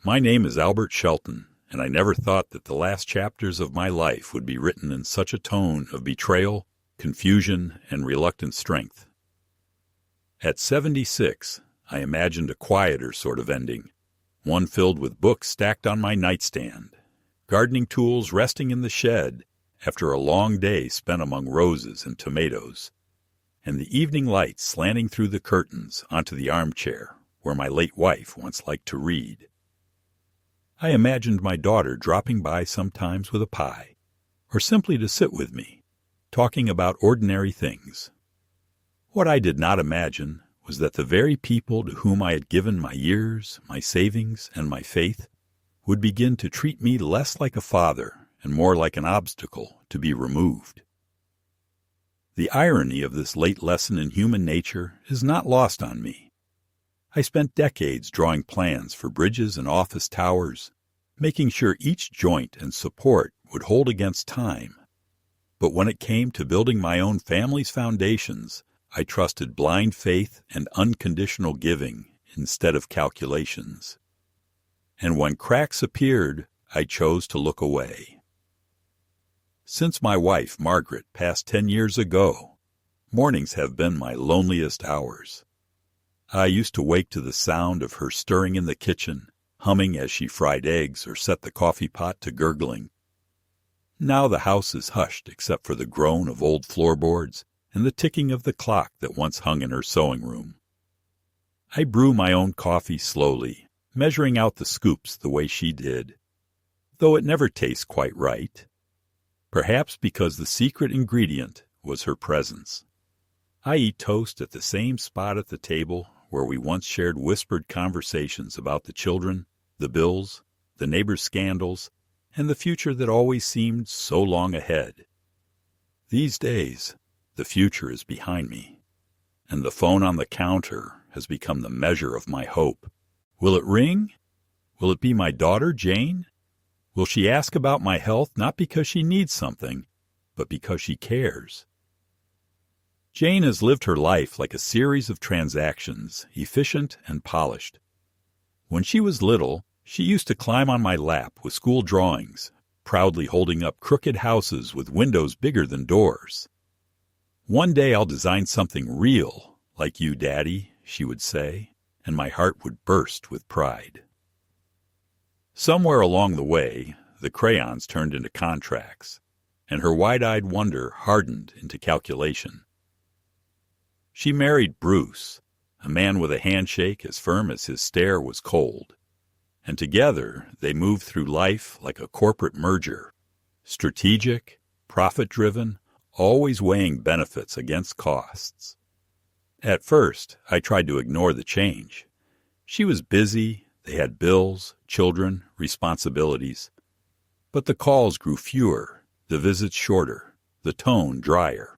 My name is Albert Shelton, and I never thought that the last chapters of my life would be written in such a tone of betrayal, confusion, and reluctant strength. At 76, I imagined a quieter sort of ending, one filled with books stacked on my nightstand, gardening tools resting in the shed after a long day spent among roses and tomatoes, and the evening light slanting through the curtains onto the armchair where my late wife once liked to read. I imagined my daughter dropping by sometimes with a pie, or simply to sit with me, talking about ordinary things. What I did not imagine was that the very people to whom I had given my years, my savings, and my faith would begin to treat me less like a father and more like an obstacle to be removed. The irony of this late lesson in human nature is not lost on me. I spent decades drawing plans for bridges and office towers, making sure each joint and support would hold against time. But when it came to building my own family's foundations, I trusted blind faith and unconditional giving instead of calculations. And when cracks appeared, I chose to look away. Since my wife, Margaret, passed 10 years ago, mornings have been my loneliest hours. I used to wake to the sound of her stirring in the kitchen, humming as she fried eggs or set the coffee pot to gurgling. Now the house is hushed except for the groan of old floorboards and the ticking of the clock that once hung in her sewing room. I brew my own coffee slowly, measuring out the scoops the way she did, though it never tastes quite right. Perhaps because the secret ingredient was her presence. I eat toast at the same spot at the table where we once shared whispered conversations about the children, the bills, the neighbors' scandals, and the future that always seemed so long ahead. These days, the future is behind me, and the phone on the counter has become the measure of my hope. Will it ring? Will it be my daughter, Jane? Will she ask about my health not because she needs something, but because she cares? Jane has lived her life like a series of transactions, efficient and polished. When she was little, she used to climb on my lap with school drawings, proudly holding up crooked houses with windows bigger than doors. "One day I'll design something real, like you, Daddy," she would say, and my heart would burst with pride. Somewhere along the way, the crayons turned into contracts, and her wide-eyed wonder hardened into calculation. She married Bruce, a man with a handshake as firm as his stare was cold, and together they moved through life like a corporate merger, strategic, profit-driven, always weighing benefits against costs. At first, I tried to ignore the change. She was busy, they had bills, children, responsibilities. But the calls grew fewer, the visits shorter, the tone drier.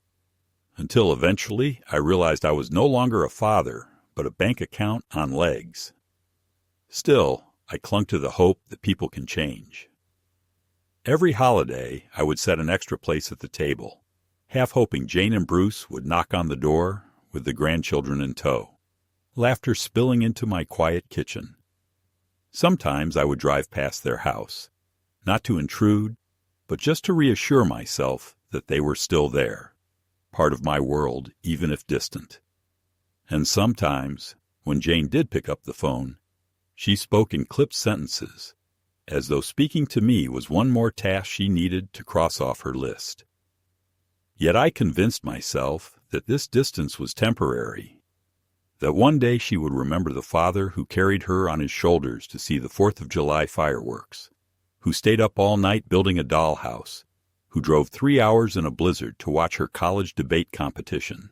Until eventually I realized I was no longer a father, but a bank account on legs. Still, I clung to the hope that people can change. Every holiday, I would set an extra place at the table, half hoping Jane and Bruce would knock on the door with the grandchildren in tow, laughter spilling into my quiet kitchen. Sometimes I would drive past their house, not to intrude, but just to reassure myself that they were still there, part of my world, even if distant. And sometimes, when Jane did pick up the phone, she spoke in clipped sentences, as though speaking to me was one more task she needed to cross off her list. Yet I convinced myself that this distance was temporary, that one day she would remember the father who carried her on his shoulders to see the 4th of July fireworks, who stayed up all night building a dollhouse, who drove 3 hours in a blizzard to watch her college debate competition.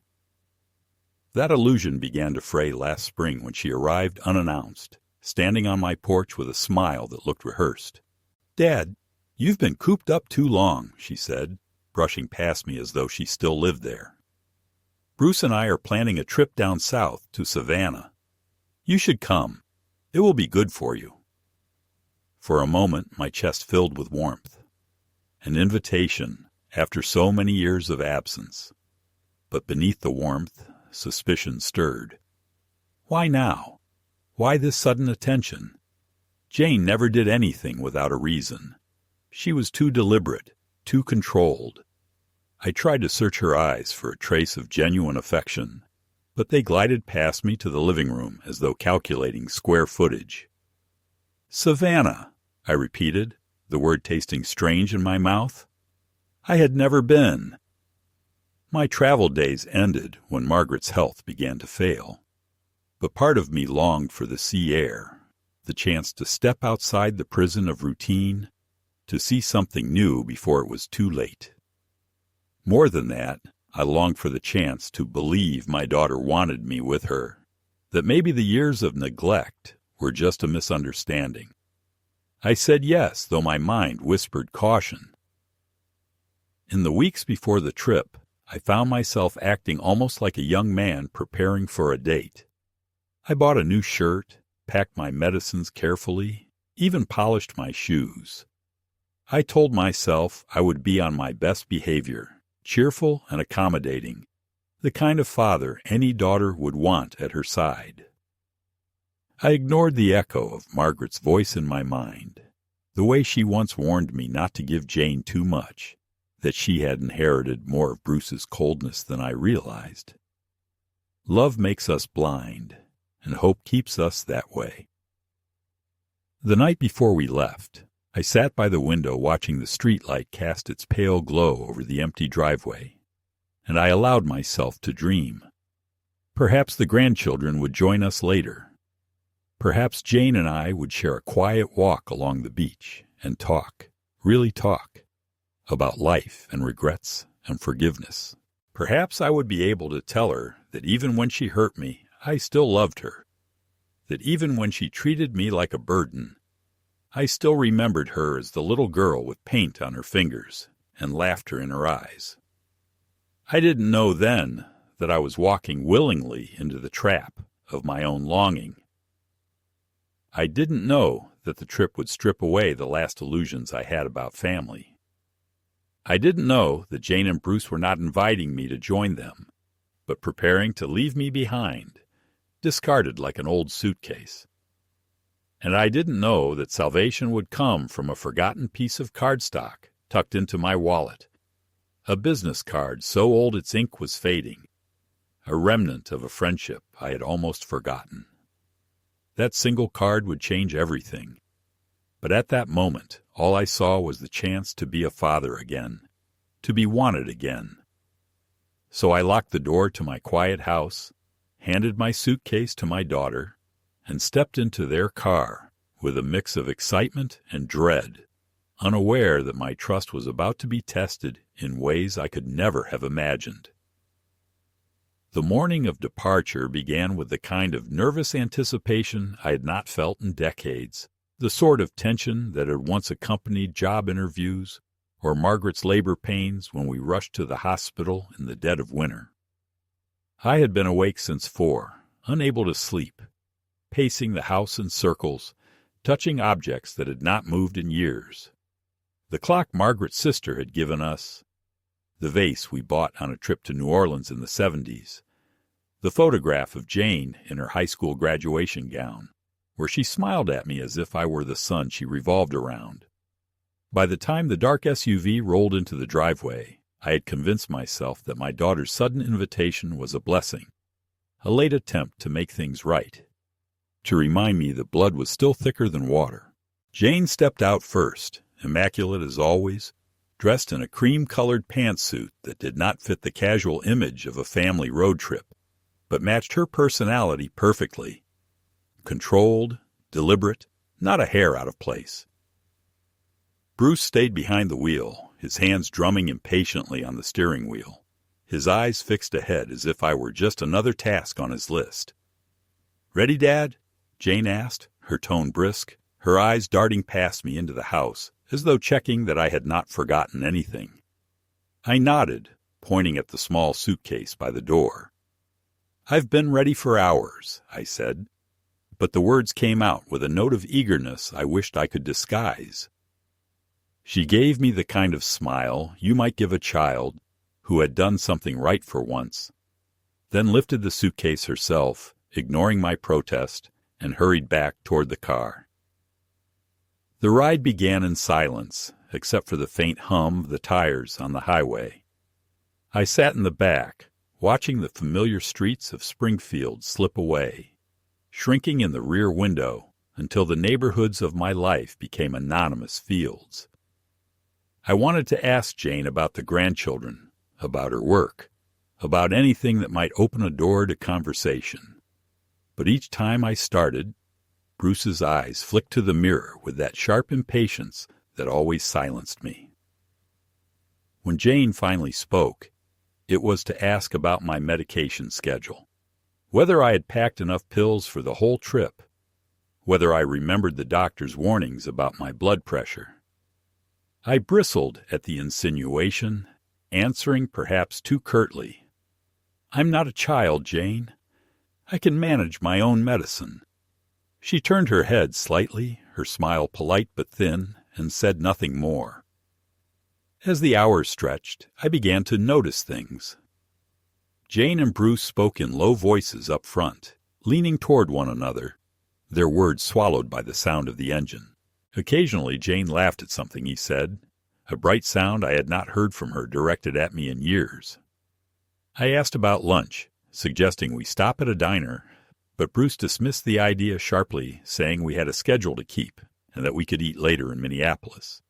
That illusion began to fray last spring when she arrived unannounced, standing on my porch with a smile that looked rehearsed. "Dad, you've been cooped up too long," she said, brushing past me as though she still lived there. "Bruce and I are planning a trip down south to Savannah. You should come. It will be good for you." For a moment my chest filled with warmth. An invitation after so many years of absence. But beneath the warmth, suspicion stirred. Why now? Why this sudden attention? Jane never did anything without a reason. She was too deliberate, too controlled. I tried to search her eyes for a trace of genuine affection, but they glided past me to the living room as though calculating square footage. "Savannah," I repeated, the word tasting strange in my mouth. I had never been. My travel days ended when Margaret's health began to fail, but part of me longed for the sea air, the chance to step outside the prison of routine, to see something new before it was too late. More than that, I longed for the chance to believe my daughter wanted me with her, that maybe the years of neglect were just a misunderstanding. I said yes, though my mind whispered caution. In the weeks before the trip, I found myself acting almost like a young man preparing for a date. I bought a new shirt, packed my medicines carefully, even polished my shoes. I told myself I would be on my best behavior, cheerful and accommodating, the kind of father any daughter would want at her side. I ignored the echo of Margaret's voice in my mind, the way she once warned me not to give Jane too much, that she had inherited more of Bruce's coldness than I realized. Love makes us blind, and hope keeps us that way. The night before we left, I sat by the window watching the streetlight cast its pale glow over the empty driveway, and I allowed myself to dream. Perhaps the grandchildren would join us later. Perhaps Jane and I would share a quiet walk along the beach and talk, really talk, about life and regrets and forgiveness. Perhaps I would be able to tell her that even when she hurt me, I still loved her, that even when she treated me like a burden, I still remembered her as the little girl with paint on her fingers and laughter in her eyes. I didn't know then that I was walking willingly into the trap of my own longing. I didn't know that the trip would strip away the last illusions I had about family. I didn't know that Jane and Bruce were not inviting me to join them, but preparing to leave me behind, discarded like an old suitcase. And I didn't know that salvation would come from a forgotten piece of cardstock tucked into my wallet, a business card so old its ink was fading, a remnant of a friendship I had almost forgotten. That single card would change everything. But at that moment, all I saw was the chance to be a father again, to be wanted again. So I locked the door to my quiet house, handed my suitcase to my daughter, and stepped into their car with a mix of excitement and dread, unaware that my trust was about to be tested in ways I could never have imagined. The morning of departure began with the kind of nervous anticipation I had not felt in decades, the sort of tension that had once accompanied job interviews or Margaret's labor pains when we rushed to the hospital in the dead of winter. I had been awake since 4, unable to sleep, pacing the house in circles, touching objects that had not moved in years. The clock Margaret's sister had given us, the vase we bought on a trip to New Orleans in the 70s, the photograph of Jane in her high school graduation gown, where she smiled at me as if I were the sun she revolved around. By the time the dark SUV rolled into the driveway, I had convinced myself that my daughter's sudden invitation was a blessing, a late attempt to make things right, to remind me that blood was still thicker than water. Jane stepped out first, immaculate as always, dressed in a cream-colored pantsuit that did not fit the casual image of a family road trip, but matched her personality perfectly. Controlled, deliberate, not a hair out of place. Bruce stayed behind the wheel, his hands drumming impatiently on the steering wheel, his eyes fixed ahead as if I were just another task on his list. "Ready, Dad?" Jane asked, her tone brisk, her eyes darting past me into the house, as though checking that I had not forgotten anything. I nodded, pointing at the small suitcase by the door. "I've been ready for hours," I said, but the words came out with a note of eagerness I wished I could disguise. She gave me the kind of smile you might give a child who had done something right for once, then lifted the suitcase herself, ignoring my protest, and hurried back toward the car. The ride began in silence, except for the faint hum of the tires on the highway. I sat in the back, watching the familiar streets of Springfield slip away, shrinking in the rear window until the neighborhoods of my life became anonymous fields. I wanted to ask Jane about the grandchildren, about her work, about anything that might open a door to conversation. But each time I started, Bruce's eyes flicked to the mirror with that sharp impatience that always silenced me. When Jane finally spoke, it was to ask about my medication schedule, whether I had packed enough pills for the whole trip, whether I remembered the doctor's warnings about my blood pressure. I bristled at the insinuation, answering perhaps too curtly, "I'm not a child, Jane. I can manage my own medicine." She turned her head slightly, her smile polite but thin, and said nothing more. As the hours stretched, I began to notice things. Jane and Bruce spoke in low voices up front, leaning toward one another, their words swallowed by the sound of the engine. Occasionally Jane laughed at something he said, a bright sound I had not heard from her directed at me in years. I asked about lunch, suggesting we stop at a diner, but Bruce dismissed the idea sharply, saying we had a schedule to keep and that we could eat later in Minneapolis.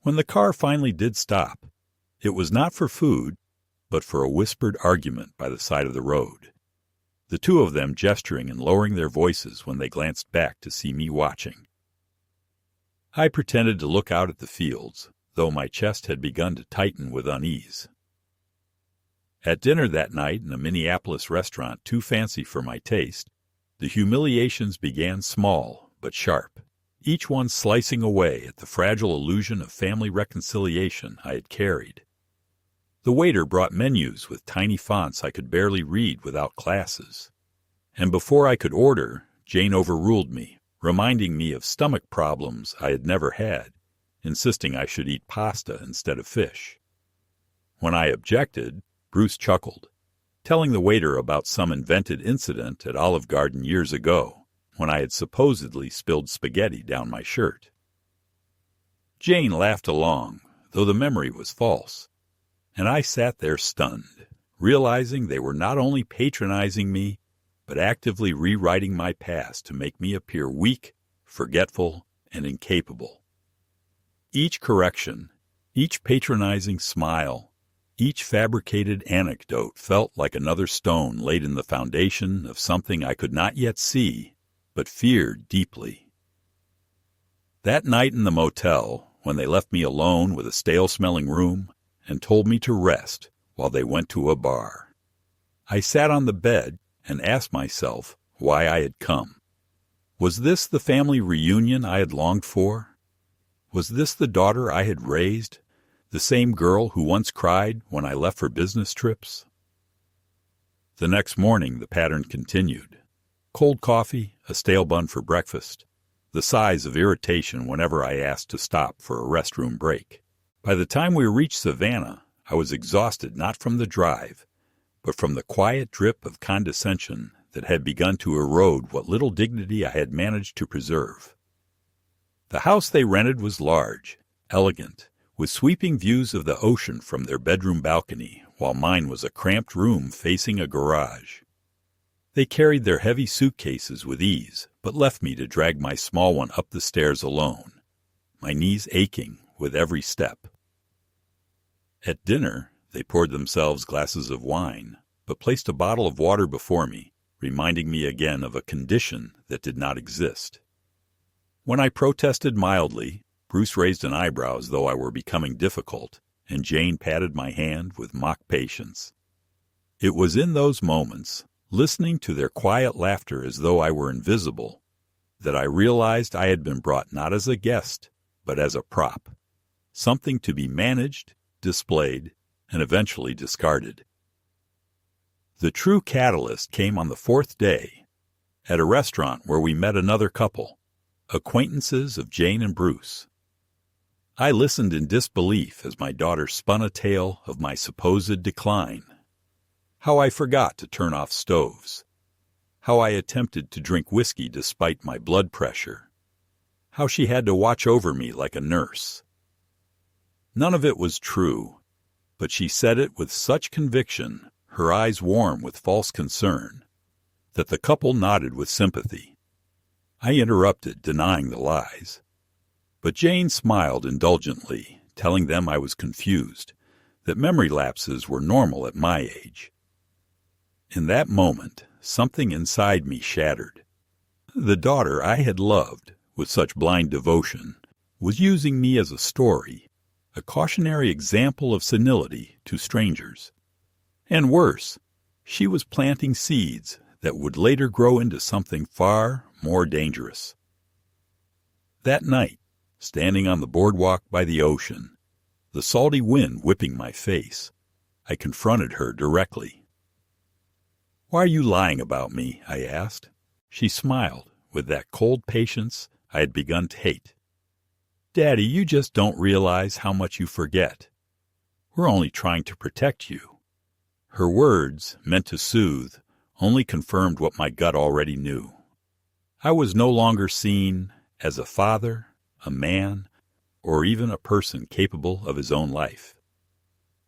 When the car finally did stop, it was not for food, but for a whispered argument by the side of the road, the two of them gesturing and lowering their voices when they glanced back to see me watching. I pretended to look out at the fields, though my chest had begun to tighten with unease. At dinner that night in a Minneapolis restaurant too fancy for my taste, the humiliations began small but sharp, each one slicing away at the fragile illusion of family reconciliation I had carried. The waiter brought menus with tiny fonts I could barely read without glasses, and before I could order, Jane overruled me, reminding me of stomach problems I had never had, insisting I should eat pasta instead of fish. When I objected, Bruce chuckled, telling the waiter about some invented incident at Olive Garden years ago, when I had supposedly spilled spaghetti down my shirt. Jane laughed along, though the memory was false, and I sat there stunned, realizing they were not only patronizing me, but actively rewriting my past to make me appear weak, forgetful, and incapable. Each correction, each patronizing smile, each fabricated anecdote felt like another stone laid in the foundation of something I could not yet see, but feared deeply. That night in the motel, when they left me alone with a stale-smelling room and told me to rest while they went to a bar, I sat on the bed and asked myself why I had come. Was this the family reunion I had longed for? Was this the daughter I had raised, the same girl who once cried when I left for business trips? The next morning the pattern continued. Cold coffee, a stale bun for breakfast, the sighs of irritation whenever I asked to stop for a restroom break. By the time we reached Savannah, I was exhausted not from the drive, but from the quiet drip of condescension that had begun to erode what little dignity I had managed to preserve. The house they rented was large, elegant, with sweeping views of the ocean from their bedroom balcony, while mine was a cramped room facing a garage. They carried their heavy suitcases with ease, but left me to drag my small one up the stairs alone, my knees aching with every step. At dinner, they poured themselves glasses of wine, but placed a bottle of water before me, reminding me again of a condition that did not exist. When I protested mildly, Bruce raised an eyebrow as though I were becoming difficult, and Jane patted my hand with mock patience. It was in those moments, listening to their quiet laughter as though I were invisible, that I realized I had been brought not as a guest, but as a prop, something to be managed, displayed, and eventually discarded. The true catalyst came on the fourth day, at a restaurant where we met another couple, acquaintances of Jane and Bruce. I listened in disbelief as my daughter spun a tale of my supposed decline. How I forgot to turn off stoves. How I attempted to drink whiskey despite my blood pressure. how she had to watch over me like a nurse. None of it was true, but she said it with such conviction, her eyes warm with false concern, that the couple nodded with sympathy. I interrupted, denying the lies. But Jane smiled indulgently, telling them I was confused, that memory lapses were normal at my age. In that moment, something inside me shattered. The daughter I had loved with such blind devotion was using me as a story, a cautionary example of senility to strangers. And worse, she was planting seeds that would later grow into something far more dangerous. That night, standing on the boardwalk by the ocean, the salty wind whipping my face, I confronted her directly. "Why are you lying about me?" I asked. She smiled with that cold patience I had begun to hate. "Daddy, you just don't realize how much you forget. We're only trying to protect you." Her words, meant to soothe, only confirmed what my gut already knew. I was no longer seen as a father, a man, or even a person capable of his own life.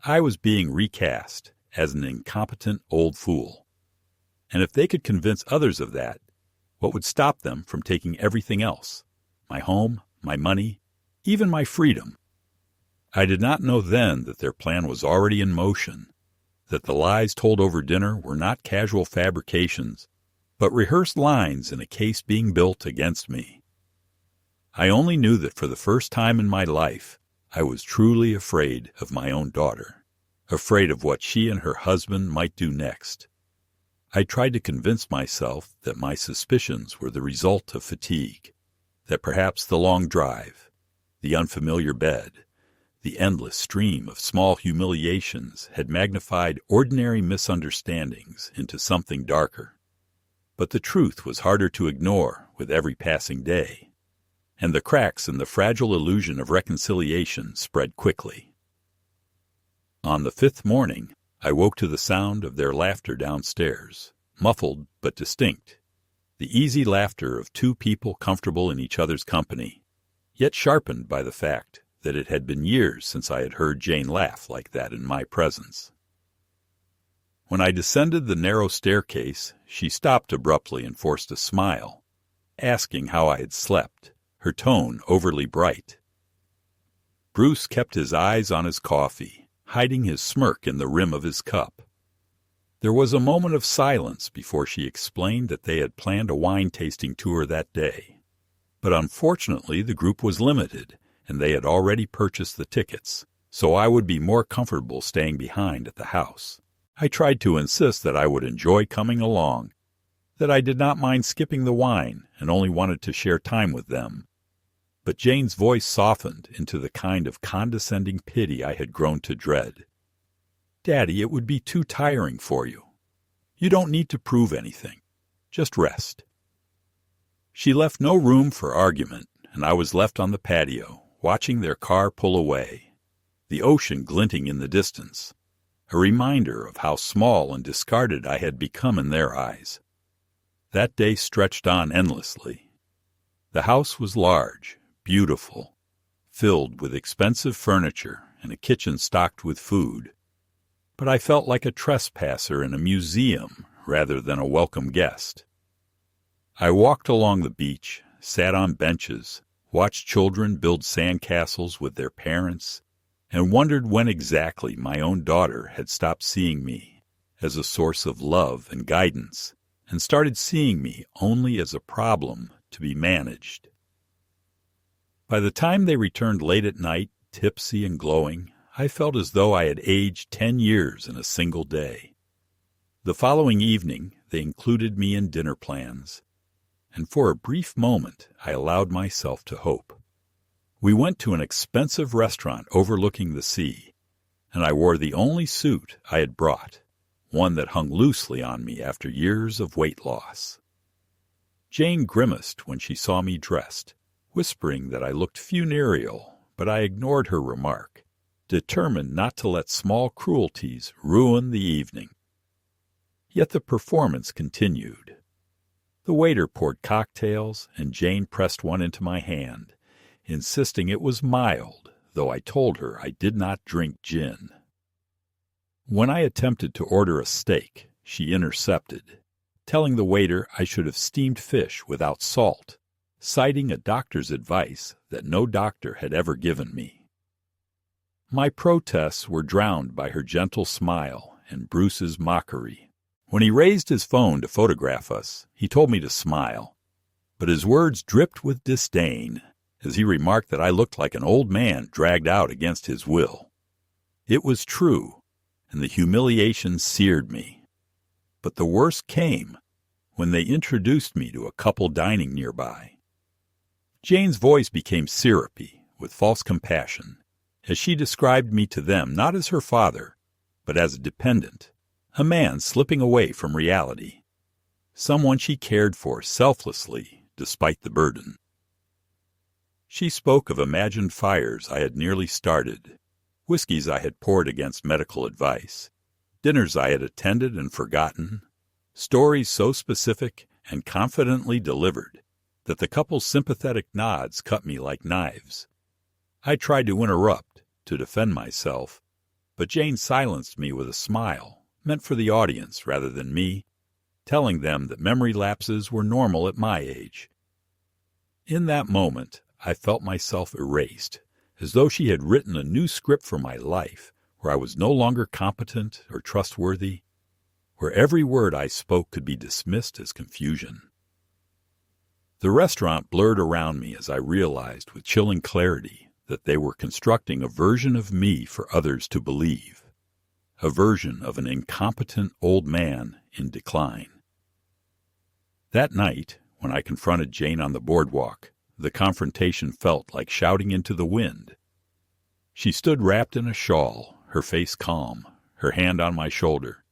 I was being recast as an incompetent old fool. And if they could convince others of that, what would stop them from taking everything else? My home, my money, even my freedom. I did not know then that their plan was already in motion, that the lies told over dinner were not casual fabrications, but rehearsed lines in a case being built against me. I only knew that for the first time in my life, I was truly afraid of my own daughter, afraid of what she and her husband might do next. I tried to convince myself that my suspicions were the result of fatigue, that perhaps the long drive, the unfamiliar bed, the endless stream of small humiliations had magnified ordinary misunderstandings into something darker. But the truth was harder to ignore with every passing day, and the cracks in the fragile illusion of reconciliation spread quickly. On the fifth morning, I woke to the sound of their laughter downstairs, muffled but distinct, the easy laughter of two people comfortable in each other's company, yet sharpened by the fact that it had been years since I had heard Jane laugh like that in my presence. When I descended the narrow staircase, she stopped abruptly and forced a smile, asking how I had slept, her tone overly bright. Bruce kept his eyes on his coffee, hiding his smirk in the rim of his cup. There was a moment of silence before she explained that they had planned a wine-tasting tour that day. But unfortunately the group was limited, and they had already purchased the tickets, so I would be more comfortable staying behind at the house. I tried to insist that I would enjoy coming along, that I did not mind skipping the wine and only wanted to share time with them. But Jane's voice softened into the kind of condescending pity I had grown to dread. "Daddy, it would be too tiring for you. You don't need to prove anything. Just rest." She left no room for argument, and I was left on the patio, watching their car pull away, the ocean glinting in the distance, a reminder of how small and discarded I had become in their eyes. That day stretched on endlessly. The house was large, beautiful, filled with expensive furniture and a kitchen stocked with food. But I felt like a trespasser in a museum rather than a welcome guest. I walked along the beach, sat on benches, watched children build sandcastles with their parents, and wondered when exactly my own daughter had stopped seeing me as a source of love and guidance and started seeing me only as a problem to be managed. By the time they returned late at night, tipsy and glowing, I felt as though I had aged 10 years in a single day. The following evening, they included me in dinner plans, and for a brief moment I allowed myself to hope. We went to an expensive restaurant overlooking the sea, and I wore the only suit I had brought, one that hung loosely on me after years of weight loss. Jane grimaced when she saw me dressed, whispering that I looked funereal, but I ignored her remark, determined not to let small cruelties ruin the evening. Yet the performance continued. The waiter poured cocktails, and Jane pressed one into my hand, insisting it was mild, though I told her I did not drink gin. When I attempted to order a steak, she intercepted, telling the waiter I should have steamed fish without salt, citing a doctor's advice that no doctor had ever given me. My protests were drowned by her gentle smile and Bruce's mockery. When he raised his phone to photograph us, he told me to smile, but his words dripped with disdain as he remarked that I looked like an old man dragged out against his will. It was true, and the humiliation seared me. But the worst came when they introduced me to a couple dining nearby. Jane's voice became syrupy with false compassion as she described me to them not as her father, but as a dependent, a man slipping away from reality, someone she cared for selflessly despite the burden. She spoke of imagined fires I had nearly started, whiskeys I had poured against medical advice, dinners I had attended and forgotten, stories so specific and confidently delivered that the couple's sympathetic nods cut me like knives. I tried to interrupt, to defend myself, but Jane silenced me with a smile, meant for the audience rather than me, telling them that memory lapses were normal at my age. In that moment, I felt myself erased, as though she had written a new script for my life, where I was no longer competent or trustworthy, where every word I spoke could be dismissed as confusion. The restaurant blurred around me as I realized with chilling clarity that they were constructing a version of me for others to believe, a version of an incompetent old man in decline. That night, when I confronted Jane on the boardwalk, the confrontation felt like shouting into the wind. She stood wrapped in a shawl, her face calm, her hand on my shoulder,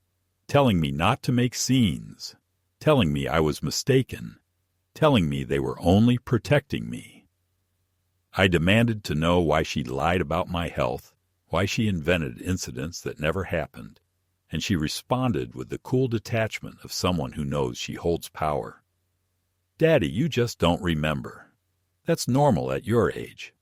telling me not to make scenes, telling me I was mistaken, telling me they were only protecting me. I demanded to know why she lied about my health, why she invented incidents that never happened, and she responded with the cool detachment of someone who knows she holds power. "Daddy, you just don't remember. That's normal at your age."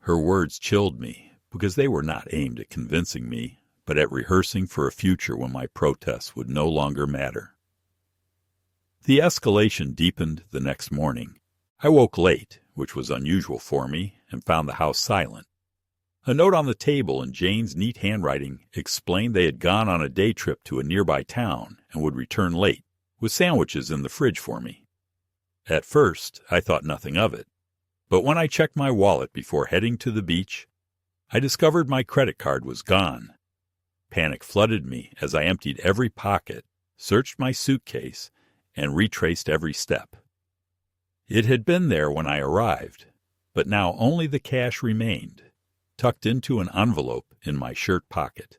Her words chilled me because they were not aimed at convincing me, but at rehearsing for a future when my protests would no longer matter. The escalation deepened the next morning. I woke late, which was unusual for me, and found the house silent. A note on the table in Jane's neat handwriting explained they had gone on a day trip to a nearby town and would return late, with sandwiches in the fridge for me. At first, I thought nothing of it, but when I checked my wallet before heading to the beach, I discovered my credit card was gone. Panic flooded me as I emptied every pocket, searched my suitcase, and retraced every step. It had been there when I arrived, but now only the cash remained, tucked into an envelope in my shirt pocket.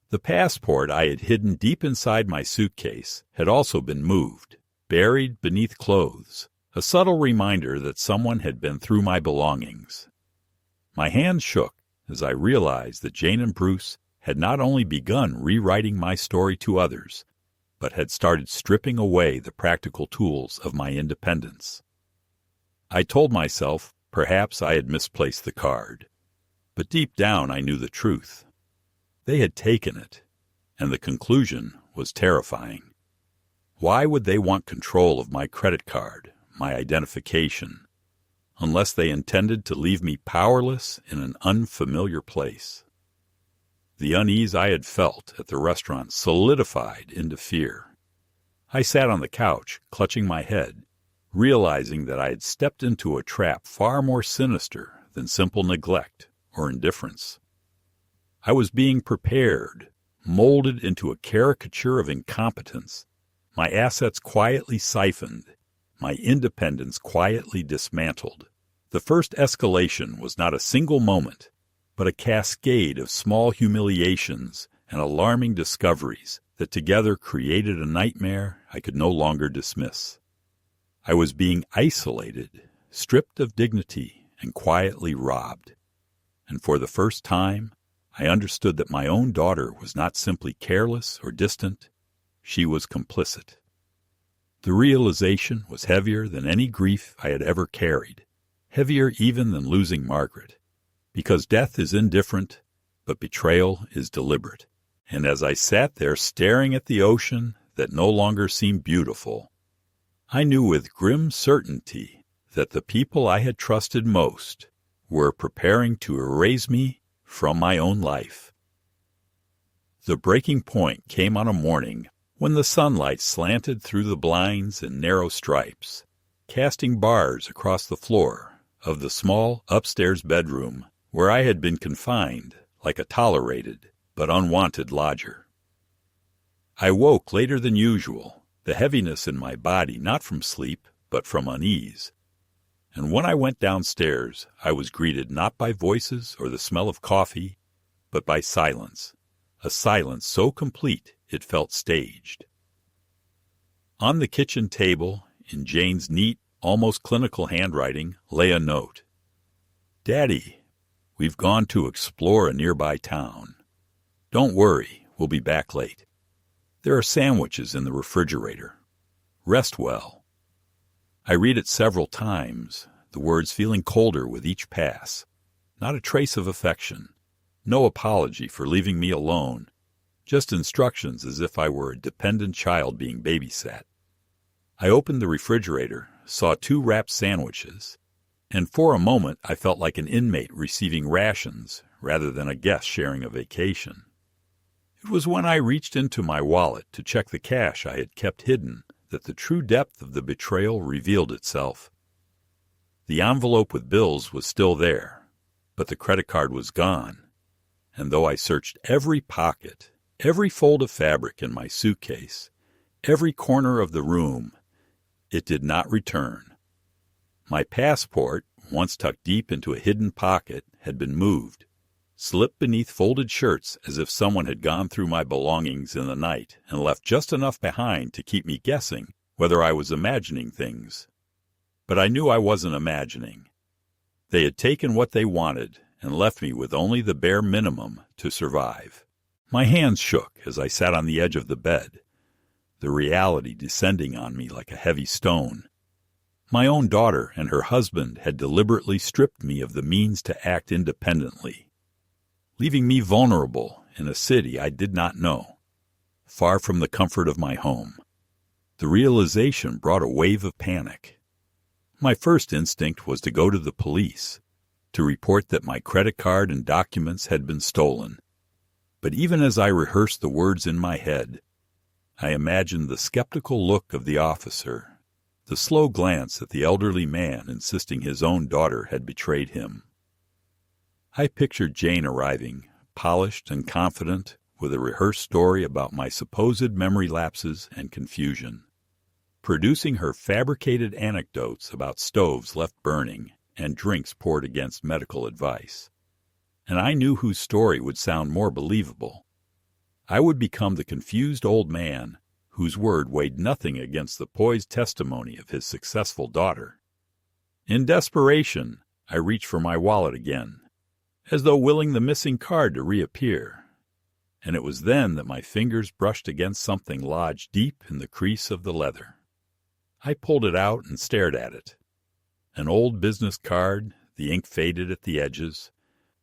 The passport I had hidden deep inside my suitcase had also been moved, buried beneath clothes, a subtle reminder that someone had been through my belongings. My hand shook as I realized that Jane and Bruce had not only begun rewriting my story to others, but had started stripping away the practical tools of my independence. I told myself perhaps I had misplaced the card, but deep down I knew the truth. They had taken it, and the conclusion was terrifying. Why would they want control of my credit card, my identification, unless they intended to leave me powerless in an unfamiliar place? The unease I had felt at the restaurant solidified into fear. I sat on the couch, clutching my head, realizing that I had stepped into a trap far more sinister than simple neglect or indifference. I was being prepared, molded into a caricature of incompetence, my assets quietly siphoned, my independence quietly dismantled. The first escalation was not a single moment, but a cascade of small humiliations and alarming discoveries that together created a nightmare I could no longer dismiss. I was being isolated, stripped of dignity, and quietly robbed. And for the first time, I understood that my own daughter was not simply careless or distant, she was complicit. The realization was heavier than any grief I had ever carried, heavier even than losing Margaret, because death is indifferent, but betrayal is deliberate. And as I sat there staring at the ocean that no longer seemed beautiful, I knew with grim certainty that the people I had trusted most were preparing to erase me from my own life. The breaking point came on a morning when the sunlight slanted through the blinds in narrow stripes, casting bars across the floor of the small upstairs bedroom where I had been confined like a tolerated but unwanted lodger. I woke later than usual, the heaviness in my body not from sleep but from unease. And when I went downstairs, I was greeted not by voices or the smell of coffee, but by silence, a silence so complete it felt staged. On the kitchen table, in Jane's neat, almost clinical handwriting, lay a note. "Daddy, we've gone to explore a nearby town. Don't worry, we'll be back late. There are sandwiches in the refrigerator. Rest well." I read it several times, the words feeling colder with each pass. Not a trace of affection, no apology for leaving me alone, just instructions as if I were a dependent child being babysat. I opened the refrigerator, saw 2 wrapped sandwiches, and for a moment I felt like an inmate receiving rations rather than a guest sharing a vacation. It was when I reached into my wallet to check the cash I had kept hidden that the true depth of the betrayal revealed itself. The envelope with bills was still there, but the credit card was gone, and though I searched every pocket, every fold of fabric in my suitcase, every corner of the room, it did not return. My passport, once tucked deep into a hidden pocket, had been moved, slipped beneath folded shirts as if someone had gone through my belongings in the night and left just enough behind to keep me guessing whether I was imagining things. But I knew I wasn't imagining. They had taken what they wanted and left me with only the bare minimum to survive. My hands shook as I sat on the edge of the bed, the reality descending on me like a heavy stone. My own daughter and her husband had deliberately stripped me of the means to act independently, leaving me vulnerable in a city I did not know, far from the comfort of my home. The realization brought a wave of panic. My first instinct was to go to the police, to report that my credit card and documents had been stolen. But even as I rehearsed the words in my head, I imagined the skeptical look of the officer, the slow glance at the elderly man insisting his own daughter had betrayed him. I pictured Jane arriving, polished and confident, with a rehearsed story about my supposed memory lapses and confusion, producing her fabricated anecdotes about stoves left burning and drinks poured against medical advice. And I knew whose story would sound more believable. I would become the confused old man whose word weighed nothing against the poised testimony of his successful daughter. In desperation, I reached for my wallet again, as though willing the missing card to reappear. And it was then that my fingers brushed against something lodged deep in the crease of the leather. I pulled it out and stared at it. An old business card, the ink faded at the edges,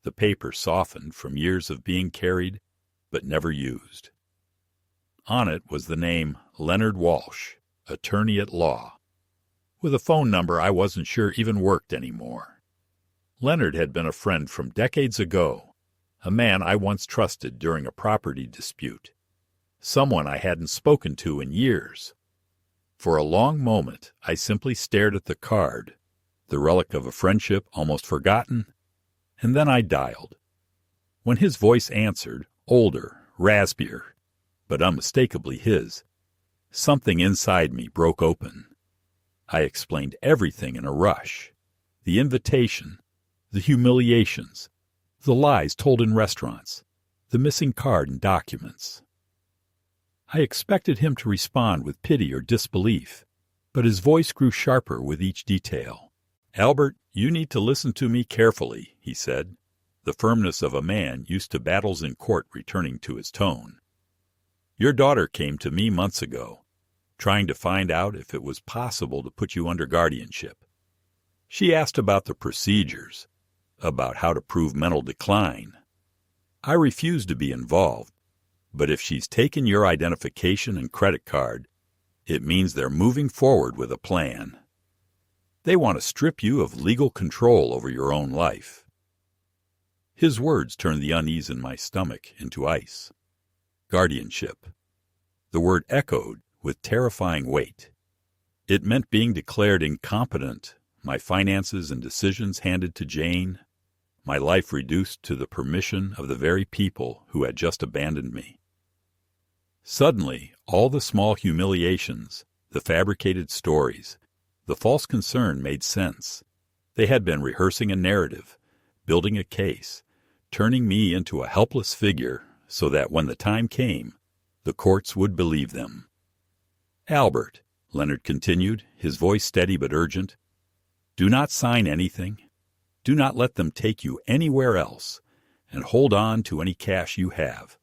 the paper softened from years of being carried but never used. On it was the name Leonard Walsh, attorney at law, with a phone number I wasn't sure even worked anymore. Leonard had been a friend from decades ago, a man I once trusted during a property dispute, someone I hadn't spoken to in years. For a long moment, I simply stared at the card, the relic of a friendship almost forgotten, and then I dialed. When his voice answered, older, raspier, but unmistakably his, something inside me broke open. I explained everything in a rush. The invitation, the humiliations, the lies told in restaurants, the missing card and documents. I expected him to respond with pity or disbelief, but his voice grew sharper with each detail. "Albert, you need to listen to me carefully," he said, the firmness of a man used to battles in court returning to his tone. "Your daughter came to me months ago, trying to find out if it was possible to put you under guardianship. She asked about the procedures, about how to prove mental decline. I refused to be involved, but if she's taken your identification and credit card, it means they're moving forward with a plan. They want to strip you of legal control over your own life. His words turned the unease in my stomach into ice. Guardianship. The word echoed with terrifying weight. It meant being declared incompetent, my finances and decisions handed to Jane, my life reduced to the permission of the very people who had just abandoned me. Suddenly, all the small humiliations, the fabricated stories, the false concern made sense. They had been rehearsing a narrative, building a case, turning me into a helpless figure so that when the time came, the courts would believe them. Albert, Leonard continued, his voice steady but urgent, do not sign anything. Do not let them take you anywhere else, and hold on to any cash you have.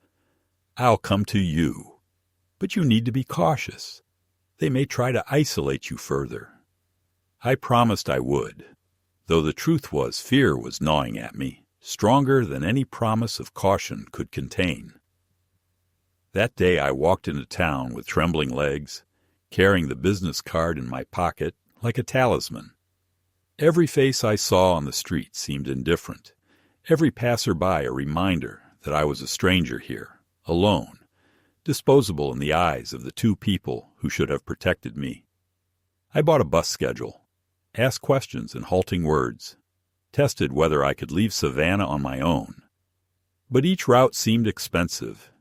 I'll come to you. But you need to be cautious. They may try to isolate you further. I promised I would, though the truth was fear was gnawing at me, stronger than any promise of caution could contain. That day I walked into town with trembling legs, carrying the business card in my pocket like a talisman. Every face I saw on the street seemed indifferent, every passer-by a reminder that I was a stranger here, alone, disposable in the eyes of the two people who should have protected me. I bought a bus schedule, asked questions in halting words, tested whether I could leave Savannah on my own. But each route seemed expensive,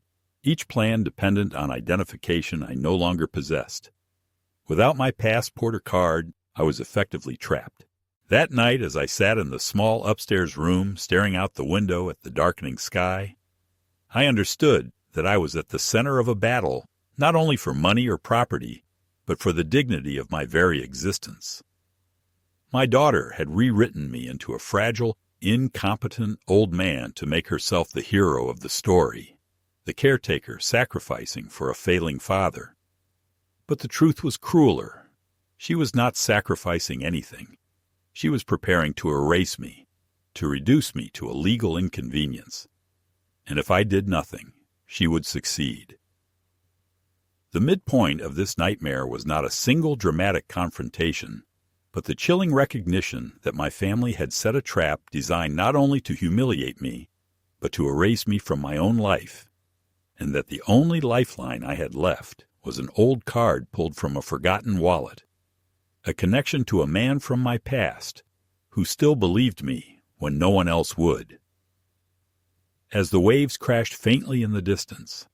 each plan dependent on identification I no longer possessed. Without my passport or card, I was effectively trapped. That night, as I sat in the small upstairs room staring out the window at the darkening sky, I understood that I was at the center of a battle, not only for money or property, but for the dignity of my very existence. My daughter had rewritten me into a fragile, incompetent old man to make herself the hero of the story, the caretaker sacrificing for a failing father. But the truth was crueler. She was not sacrificing anything. She was preparing to erase me, to reduce me to a legal inconvenience. And if I did nothing, she would succeed. The midpoint of this nightmare was not a single dramatic confrontation, but the chilling recognition that my family had set a trap designed not only to humiliate me, but to erase me from my own life, and that the only lifeline I had left was an old card pulled from a forgotten wallet, a connection to a man from my past who still believed me when no one else would. As the waves crashed faintly in the distance,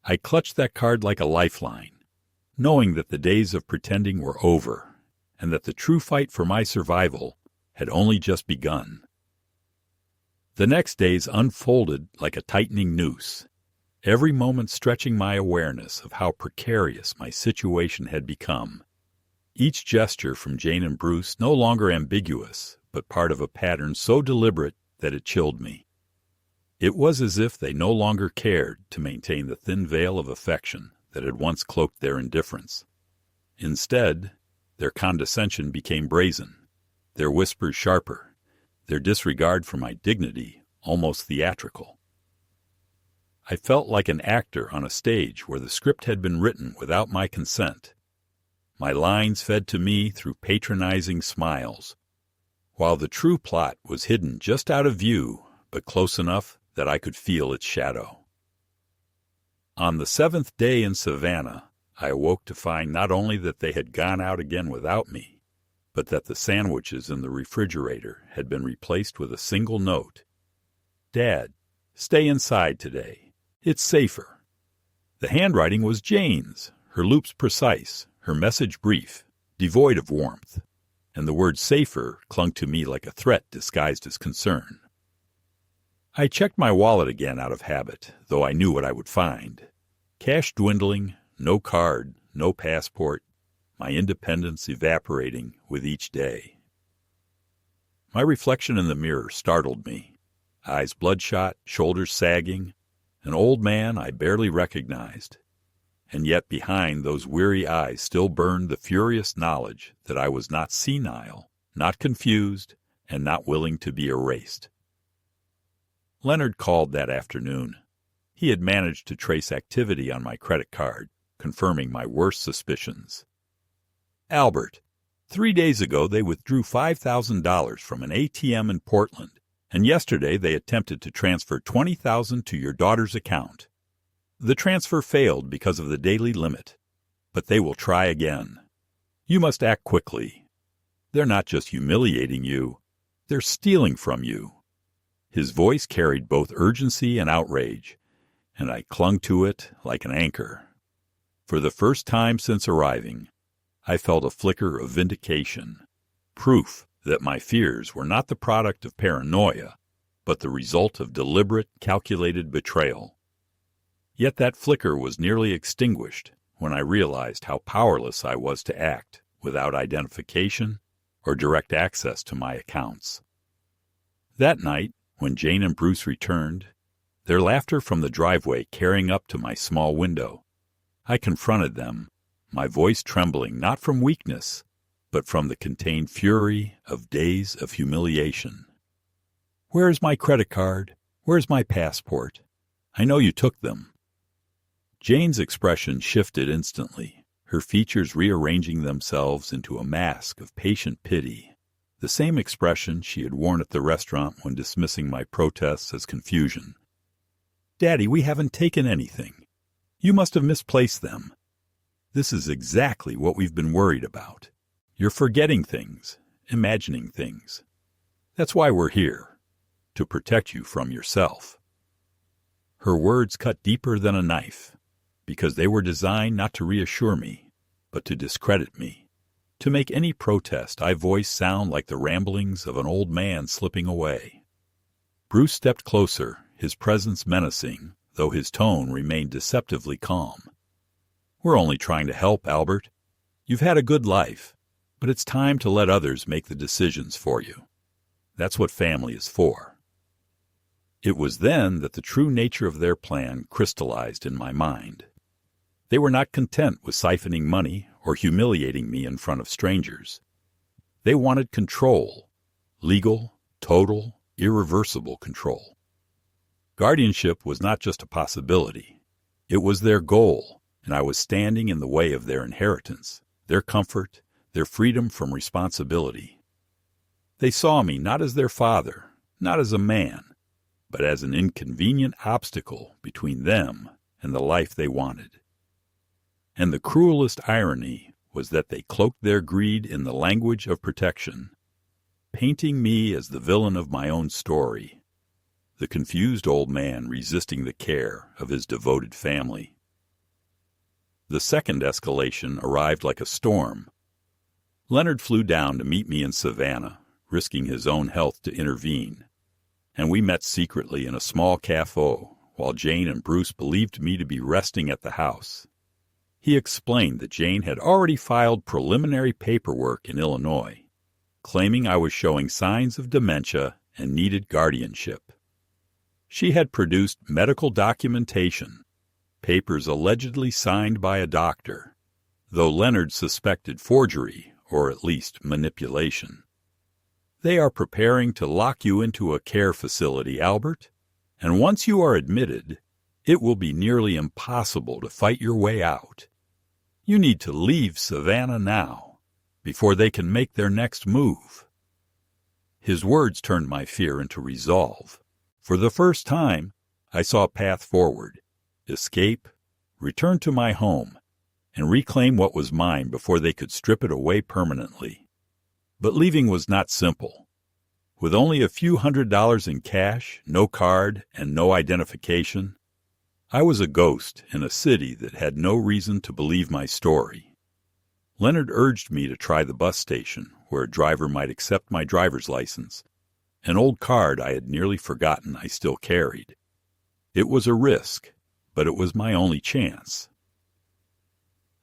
I clutched that card like a lifeline, knowing that the days of pretending were over and that the true fight for my survival had only just begun. The next days unfolded like a tightening noose, every moment stretching my awareness of how precarious my situation had become. Each gesture from Jane and Bruce no longer ambiguous, but part of a pattern so deliberate that it chilled me. It was as if they no longer cared to maintain the thin veil of affection that had once cloaked their indifference. Instead, their condescension became brazen, their whispers sharper, their disregard for my dignity almost theatrical. I felt like an actor on a stage where the script had been written without my consent. My lines fed to me through patronizing smiles, while the true plot was hidden just out of view, but close enough that I could feel its shadow. On the 7th day in Savannah, I awoke to find not only that they had gone out again without me, but that the sandwiches in the refrigerator had been replaced with a single note. Dad, stay inside today. It's safer. The handwriting was Jane's, her loops precise, her message brief, devoid of warmth, and the word safer clung to me like a threat disguised as concern. I checked my wallet again out of habit, though I knew what I would find. Cash dwindling, no card, no passport, my independence evaporating with each day. My reflection in the mirror startled me, eyes bloodshot, shoulders sagging, an old man I barely recognized. and yet behind those weary eyes still burned the furious knowledge that I was not senile, not confused, and not willing to be erased. Leonard called that afternoon. He had managed to trace activity on my credit card, confirming my worst suspicions. "Albert, 3 days ago they withdrew $5,000 from an ATM in Portland, and yesterday they attempted to transfer $20,000 to your daughter's account. The transfer failed because of the daily limit, but they will try again. You must act quickly. They're not just humiliating you, they're stealing from you." His voice carried both urgency and outrage, and I clung to it like an anchor. For the first time since arriving, I felt a flicker of vindication, proof that my fears were not the product of paranoia, but the result of deliberate, calculated betrayal. Yet that flicker was nearly extinguished when I realized how powerless I was to act without identification or direct access to my accounts. That night, when Jane and Bruce returned, their laughter from the driveway carrying up to my small window, I confronted them, my voice trembling not from weakness, but from the contained fury of days of humiliation. "Where is my credit card? Where's my passport? I know you took them." Jane's expression shifted instantly, her features rearranging themselves into a mask of patient pity, the same expression she had worn at the restaurant when dismissing my protests as confusion. "Daddy, we haven't taken anything. You must have misplaced them. This is exactly what we've been worried about. You're forgetting things, imagining things. That's why we're here, to protect you from yourself." Her words cut deeper than a knife, because they were designed not to reassure me, but to discredit me, to make any protest I voiced sound like the ramblings of an old man slipping away. Bruce stepped closer, his presence menacing, though his tone remained deceptively calm. "We're only trying to help, Albert. You've had a good life, but it's time to let others make the decisions for you. That's what family is for." It was then that the true nature of their plan crystallized in my mind. They were not content with siphoning money or humiliating me in front of strangers. They wanted control, legal, total, irreversible control. Guardianship was not just a possibility. It was their goal, and I was standing in the way of their inheritance, their comfort, their freedom from responsibility. They saw me not as their father, not as a man, but as an inconvenient obstacle between them and the life they wanted. And the cruelest irony was that they cloaked their greed in the language of protection, painting me as the villain of my own story, the confused old man resisting the care of his devoted family. The second escalation arrived like a storm. Leonard flew down to meet me in Savannah, risking his own health to intervene, and we met secretly in a small café while Jane and Bruce believed me to be resting at the house. He explained that Jane had already filed preliminary paperwork in Illinois, claiming I was showing signs of dementia and needed guardianship. She had produced medical documentation, papers allegedly signed by a doctor, though Leonard suspected forgery or at least manipulation. "They are preparing to lock you into a care facility, Albert, and once you are admitted, it will be nearly impossible to fight your way out. You need to leave Savannah now, before they can make their next move." His words turned my fear into resolve. For the first time, I saw a path forward, escape, return to my home, and reclaim what was mine before they could strip it away permanently. But leaving was not simple. With only a few $100s in cash, no card, and no identification, I was a ghost in a city that had no reason to believe my story. Leonard urged me to try the bus station, where a driver might accept my driver's license, an old card I had nearly forgotten I still carried. It was a risk, but it was my only chance.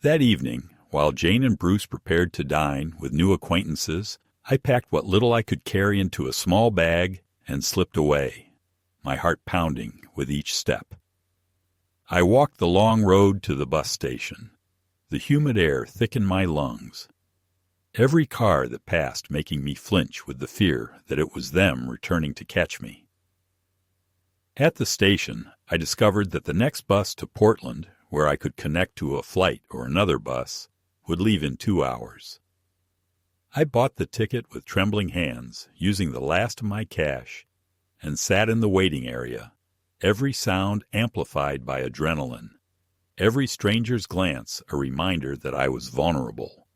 That evening, while Jane and Bruce prepared to dine with new acquaintances, I packed what little I could carry into a small bag and slipped away, my heart pounding with each step. I walked the long road to the bus station. The humid air thickened my lungs. Every car that passed making me flinch with the fear that it was them returning to catch me. At the station, I discovered that the next bus to Portland, where I could connect to a flight or another bus, would leave in 2 hours. I bought the ticket with trembling hands, using the last of my cash, and sat in the waiting area, every sound amplified by adrenaline, every stranger's glance a reminder that I was vulnerable.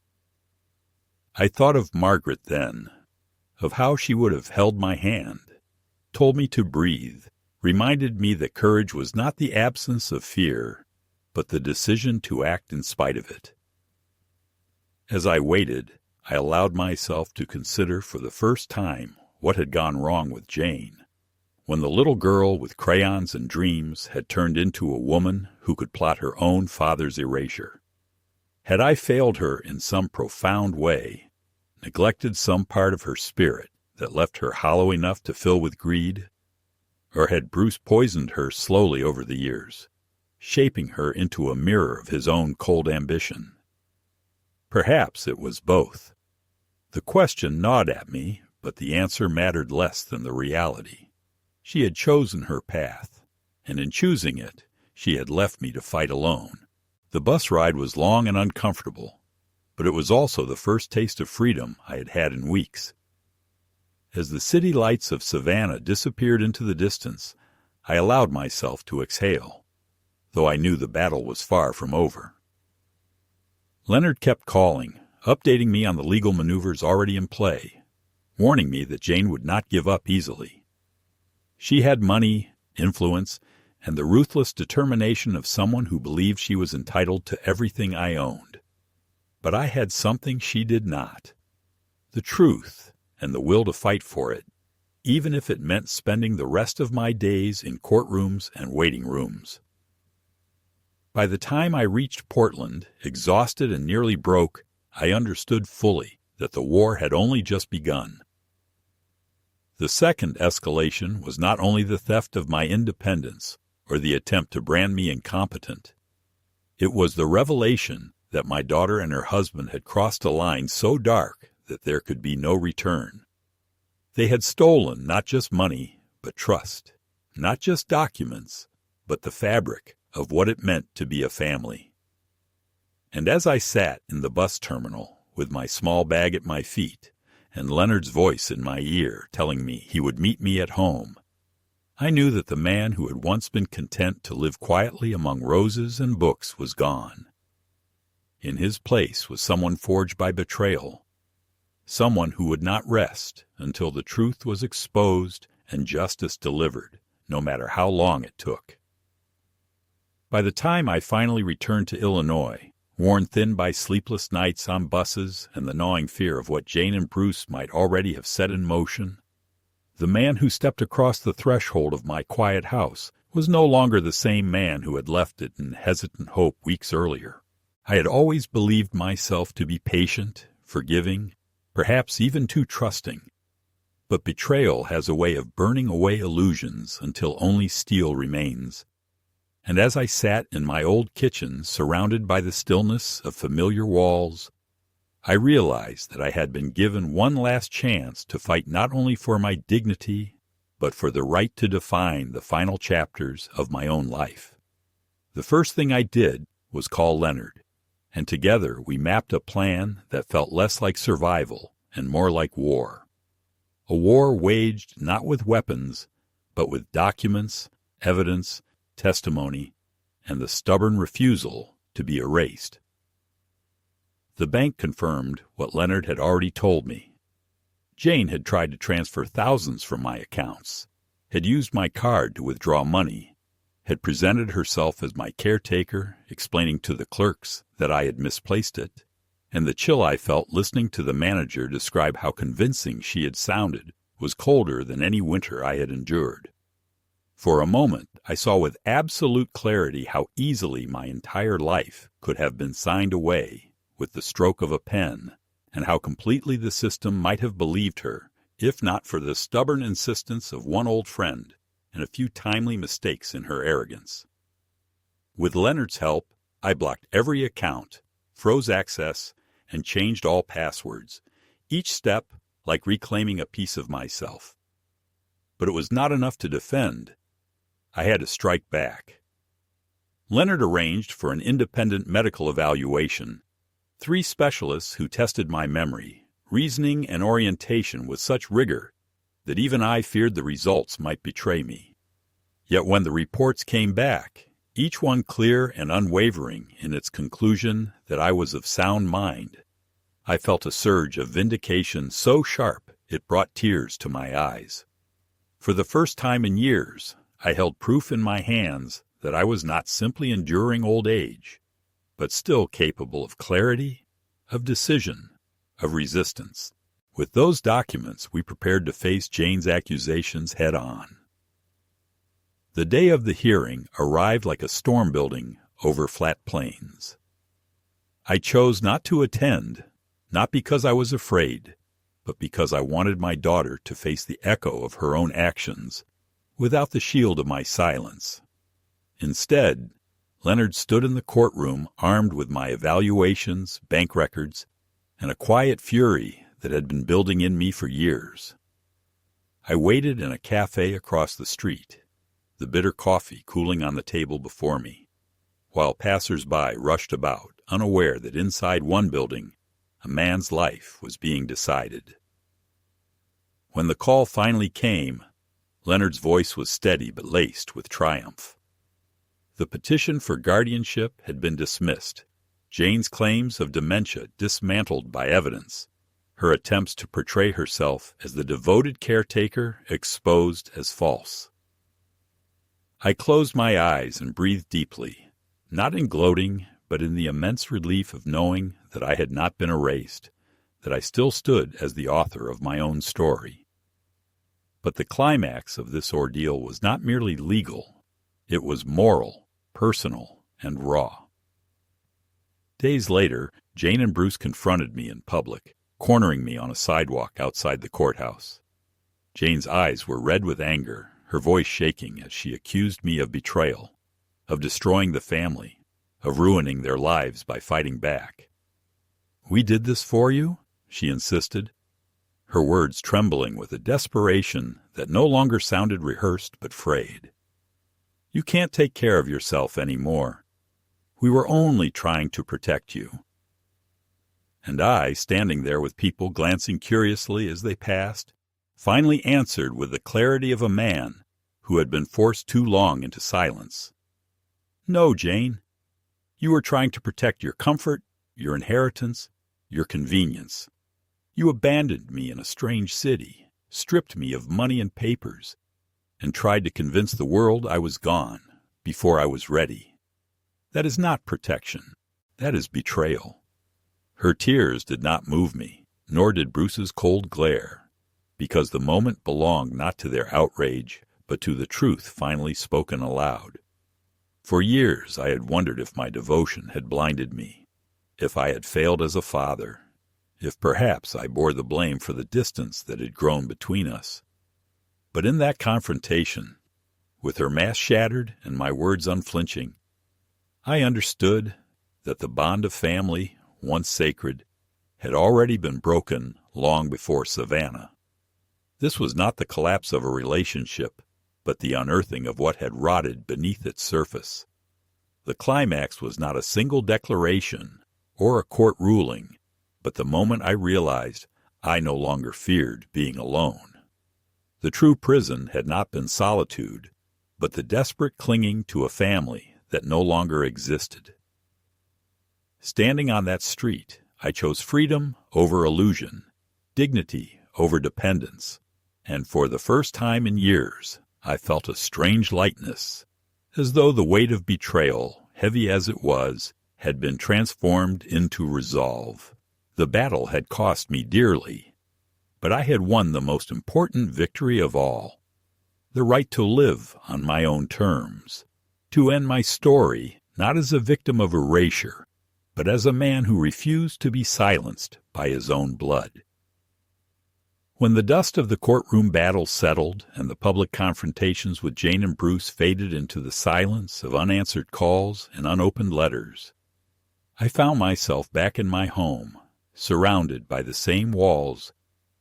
I thought of Margaret then, of how she would have held my hand, told me to breathe, reminded me that courage was not the absence of fear, but the decision to act in spite of it. As I waited, I allowed myself to consider for the first time what had gone wrong with Jane, when the little girl with crayons and dreams had turned into a woman who could plot her own father's erasure. Had I failed her in some profound way, neglected some part of her spirit that left her hollow enough to fill with greed? Or had Bruce poisoned her slowly over the years, shaping her into a mirror of his own cold ambition? Perhaps it was both. The question gnawed at me, but the answer mattered less than the reality. She had chosen her path, and in choosing it, she had left me to fight alone. The bus ride was long and uncomfortable, but it was also the first taste of freedom I had had in weeks. As the city lights of Savannah disappeared into the distance, I allowed myself to exhale, though I knew the battle was far from over. Leonard kept calling, updating me on the legal maneuvers already in play, warning me that Jane would not give up easily. She had money, influence, and the ruthless determination of someone who believed she was entitled to everything I owned. But I had something she did not: the truth and the will to fight for it, even if it meant spending the rest of my days in courtrooms and waiting rooms. By the time I reached Portland, exhausted and nearly broke, I understood fully that the war had only just begun. The second escalation was not only the theft of my independence or the attempt to brand me incompetent. It was the revelation that my daughter and her husband had crossed a line so dark that there could be no return. They had stolen not just money, but trust, not just documents, but the fabric of what it meant to be a family. And as I sat in the bus terminal with my small bag at my feet and Leonard's voice in my ear telling me he would meet me at home, I knew that the man who had once been content to live quietly among roses and books was gone. In his place was someone forged by betrayal, someone who would not rest until the truth was exposed and justice delivered, no matter how long it took. By the time I finally returned to Illinois, worn thin by sleepless nights on buses and the gnawing fear of what Jane and Bruce might already have set in motion, the man who stepped across the threshold of my quiet house was no longer the same man who had left it in hesitant hope weeks earlier. I had always believed myself to be patient, forgiving, perhaps even too trusting. But betrayal has a way of burning away illusions until only steel remains. And as I sat in my old kitchen surrounded by the stillness of familiar walls, I realized that I had been given one last chance to fight not only for my dignity, but for the right to define the final chapters of my own life. The first thing I did was call Leonard, and together we mapped a plan that felt less like survival and more like war. A war waged not with weapons, but with documents, evidence, testimony, and the stubborn refusal to be erased. The bank confirmed what Leonard had already told me. Jane had tried to transfer thousands from my accounts, had used my card to withdraw money, had presented herself as my caretaker, explaining to the clerks that I had misplaced it, and the chill I felt listening to the manager describe how convincing she had sounded was colder than any winter I had endured. For a moment, I saw with absolute clarity how easily my entire life could have been signed away with the stroke of a pen, and how completely the system might have believed her, if not for the stubborn insistence of one old friend and a few timely mistakes in her arrogance. With Leonard's help, I blocked every account, froze access, and changed all passwords, each step like reclaiming a piece of myself. But it was not enough to defend. I had to strike back. Leonard arranged for an independent medical evaluation. 3 specialists who tested my memory, reasoning, and orientation with such rigor that even I feared the results might betray me. Yet when the reports came back, each one clear and unwavering in its conclusion that I was of sound mind, I felt a surge of vindication so sharp it brought tears to my eyes. For the first time in years, I held proof in my hands that I was not simply enduring old age, but still capable of clarity, of decision, of resistance. With those documents, we prepared to face Jane's accusations head on. The day of the hearing arrived like a storm building over flat plains. I chose not to attend, not because I was afraid, but because I wanted my daughter to face the echo of her own actions without the shield of my silence. Instead, Leonard stood in the courtroom armed with my evaluations, bank records, and a quiet fury that had been building in me for years. I waited in a cafe across the street, the bitter coffee cooling on the table before me, while passers-by rushed about, unaware that inside one building, a man's life was being decided. When the call finally came, Leonard's voice was steady but laced with triumph. The petition for guardianship had been dismissed, Jane's claims of dementia dismantled by evidence, her attempts to portray herself as the devoted caretaker exposed as false. I closed my eyes and breathed deeply, not in gloating, but in the immense relief of knowing that I had not been erased, that I still stood as the author of my own story. But the climax of this ordeal was not merely legal. It was moral, personal, and raw. Days later, Jane and Bruce confronted me in public, cornering me on a sidewalk outside the courthouse. Jane's eyes were red with anger, her voice shaking as she accused me of betrayal, of destroying the family, of ruining their lives by fighting back. "We did this for you?" she insisted, her words trembling with a desperation that no longer sounded rehearsed but frayed. "You can't take care of yourself anymore. We were only trying to protect you." And I, standing there with people glancing curiously as they passed, finally answered with the clarity of a man who had been forced too long into silence. "No, Jane. You were trying to protect your comfort, your inheritance, your convenience. You abandoned me in a strange city, stripped me of money and papers, and tried to convince the world I was gone before I was ready. That is not protection. That is betrayal." Her tears did not move me, nor did Bruce's cold glare, because the moment belonged not to their outrage, but to the truth finally spoken aloud. For years I had wondered if my devotion had blinded me, if I had failed as a father, if perhaps I bore the blame for the distance that had grown between us. But in that confrontation, with her mask shattered and my words unflinching, I understood that the bond of family, once sacred, had already been broken long before Savannah. This was not the collapse of a relationship, but the unearthing of what had rotted beneath its surface. The climax was not a single declaration or a court ruling, but the moment I realized I no longer feared being alone. The true prison had not been solitude, but the desperate clinging to a family that no longer existed. Standing on that street, I chose freedom over illusion, dignity over dependence, and for the first time in years, I felt a strange lightness, as though the weight of betrayal, heavy as it was, had been transformed into resolve. The battle had cost me dearly, but I had won the most important victory of all, the right to live on my own terms, to end my story not as a victim of erasure, but as a man who refused to be silenced by his own blood. When the dust of the courtroom battles settled and the public confrontations with Jane and Bruce faded into the silence of unanswered calls and unopened letters, I found myself back in my home, surrounded by the same walls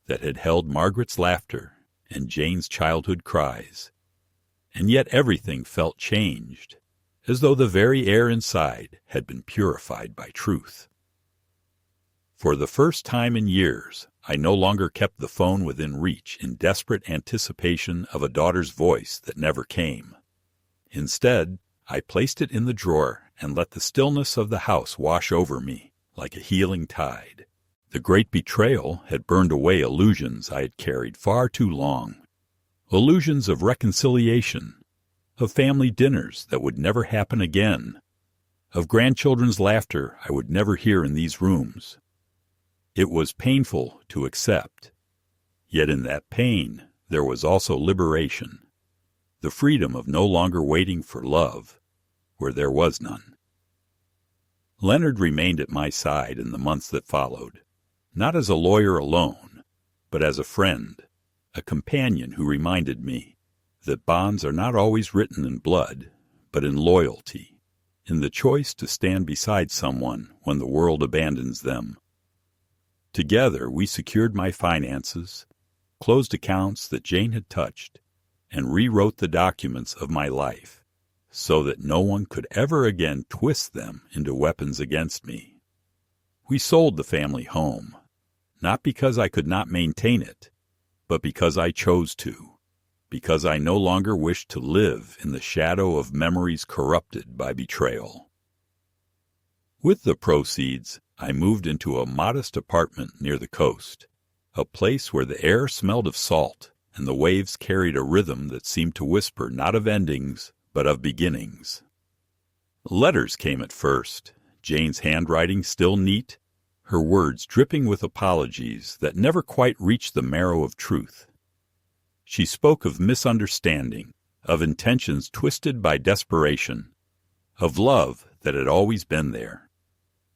that had held Margaret's laughter and Jane's childhood cries. And yet everything felt changed, as though the very air inside had been purified by truth. For the first time in years, I no longer kept the phone within reach in desperate anticipation of a daughter's voice that never came. Instead, I placed it in the drawer and let the stillness of the house wash over me like a healing tide. The great betrayal had burned away illusions I had carried far too long. Illusions of reconciliation, of family dinners that would never happen again, of grandchildren's laughter I would never hear in these rooms. It was painful to accept, yet in that pain there was also liberation, the freedom of no longer waiting for love where there was none. Leonard remained at my side in the months that followed, not as a lawyer alone, but as a friend, a companion who reminded me that bonds are not always written in blood, but in loyalty, in the choice to stand beside someone when the world abandons them. Together we secured my finances, closed accounts that Jane had touched, and rewrote the documents of my life so that no one could ever again twist them into weapons against me. We sold the family home, not because I could not maintain it, but because I chose to, because I no longer wished to live in the shadow of memories corrupted by betrayal. With the proceeds, I moved into a modest apartment near the coast, a place where the air smelled of salt and the waves carried a rhythm that seemed to whisper not of endings, but of beginnings. Letters came at first, Jane's handwriting still neat, her words dripping with apologies that never quite reached the marrow of truth. She spoke of misunderstanding, of intentions twisted by desperation, of love that had always been there.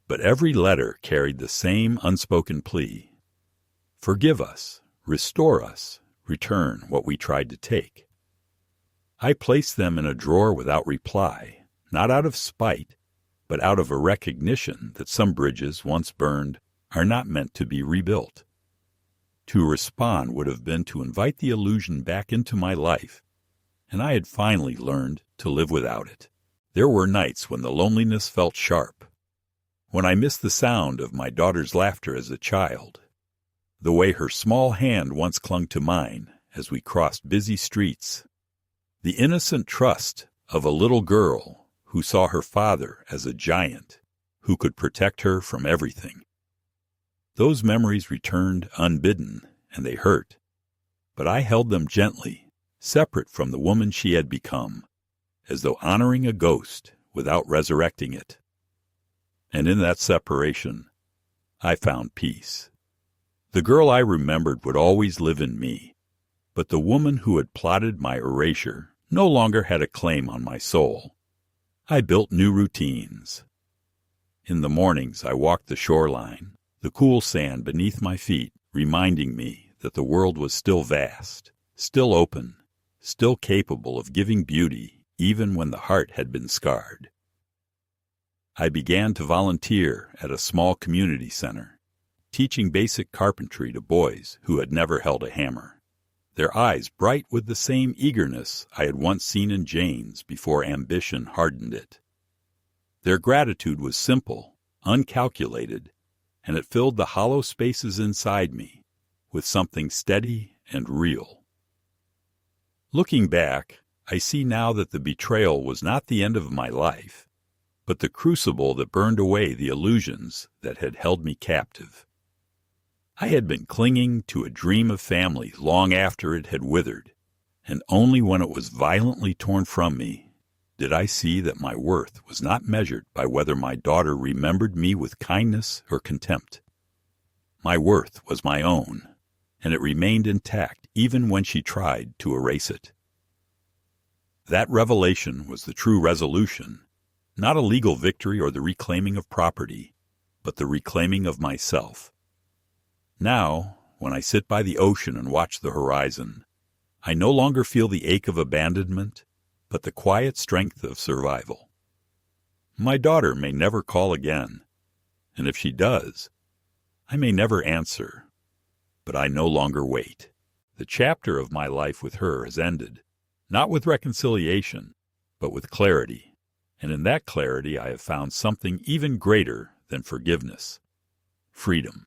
But every letter carried the same unspoken plea. Forgive us, restore us, return what we tried to take. I placed them in a drawer without reply, not out of spite, but out of a recognition that some bridges once burned are not meant to be rebuilt. To respond would have been to invite the illusion back into my life, and I had finally learned to live without it. There were nights when the loneliness felt sharp, when I missed the sound of my daughter's laughter as a child, the way her small hand once clung to mine as we crossed busy streets, the innocent trust of a little girl who saw her father as a giant who could protect her from everything. Those memories returned unbidden, and they hurt, but I held them gently, separate from the woman she had become, as though honoring a ghost without resurrecting it. And in that separation, I found peace. The girl I remembered would always live in me, but the woman who had plotted my erasure no longer had a claim on my soul. I built new routines. In the mornings I walked the shoreline, the cool sand beneath my feet reminding me that the world was still vast, still open, still capable of giving beauty even when the heart had been scarred. I began to volunteer at a small community center, teaching basic carpentry to boys who had never held a hammer, their eyes bright with the same eagerness I had once seen in Jane's before ambition hardened it. Their gratitude was simple, uncalculated, and it filled the hollow spaces inside me with something steady and real. Looking back, I see now that the betrayal was not the end of my life, but the crucible that burned away the illusions that had held me captive. I had been clinging to a dream of family long after it had withered, and only when it was violently torn from me did I see that my worth was not measured by whether my daughter remembered me with kindness or contempt. My worth was my own, and it remained intact even when she tried to erase it. That revelation was the true resolution, not a legal victory or the reclaiming of property, but the reclaiming of myself. Now, when I sit by the ocean and watch the horizon, I no longer feel the ache of abandonment, but the quiet strength of survival. My daughter may never call again, and if she does, I may never answer, but I no longer wait. The chapter of my life with her has ended, not with reconciliation, but with clarity, and in that clarity I have found something even greater than forgiveness: freedom.